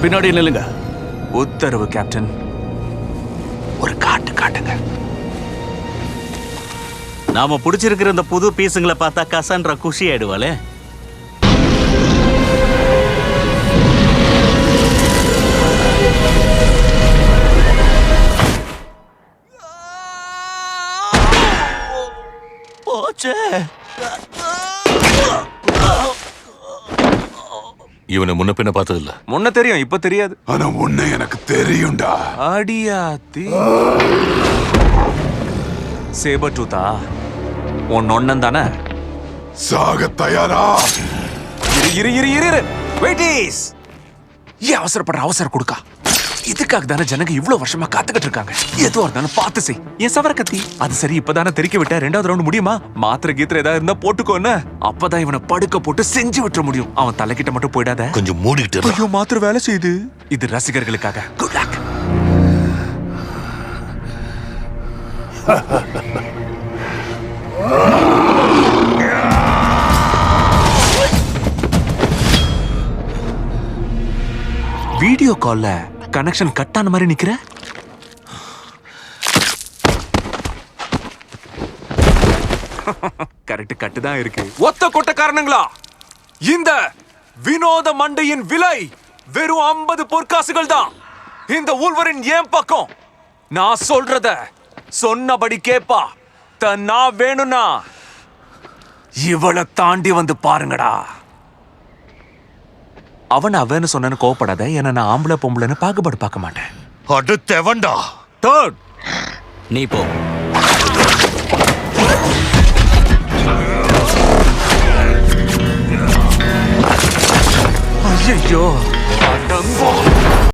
பின்னாடி நில்லுங்க. உத்தரவு கேப்டன். ஒரு காட்டுங்க. நாம புடிச்சிருக்கிற இந்த புது பீஸுங்களை பார்த்தா கசான்ற குஷி ஆயிடுவாளே. போச்சே. இவனை முன்ன பின்ன பார்த்ததில்ல. முன்ன தெரியும், இப்ப தெரியாது. ஆனா உன்னை எனக்கு தெரியும்டா. அடியாத்தி சேபர் டூத்தா உன் ஒன்னன் தானே? சாக தயாரா? இரு வெயிட்டீஸ். ஏன் அவசரம் கொடுக்கா? இதுக்காக தானே ஜனங்க இவ்வளவு வருஷமா காத்துக்கிட்டு இருக்காங்க. எதுவா இருந்தாலும் பார்த்து செய். என் சவர கத்தி அது சரி. இப்பதானே தெரிக்க விட்ட. 2வது ரவுண்ட் முடியுமா? மாத்திரை கீத்திர ஏதாவது இருந்தா போட்டுக்கோன்னு. அப்பதான் இவனை படுக்க போட்டு செஞ்சு விட்டுற முடியும். அவன் தலைக்கிட்ட மட்டும் போயிடாத. கொஞ்சம் மூடிக்கிட்டு. ஐயோ, மாத்திரை வேலை செய்யுது. இது ரசிகர்களுக்காக. Good luck. வீடியோ கால்ல கனெக்ஷன் கட் ஆன மாதிரி நிக்கிற. கரெக்ட், கட்டு தான் இருக்கு. ஒத்த கொட்ட காரணங்களா? இந்த வினோத மண்டையின் விலை வெறும் 50 பொற்காசுகள் தான். இந்த ஊழ்வரின் ஏன் பக்கம். நான் சொல்றத சொன்னபடி கேப்பா. நான் வேணும்னா இவளை தாண்டி வந்து பாருங்கடா. அவன்னு சொன்னு கோவப்படாத. ஏன்னா நான் ஆம்பளை பொம்பளைன்னு பாகுபாடு பார்க்க மாட்டேன். அடுத்தவன்டா. தேர்ட். நீ போ. ஐயோ, அடங்கோ.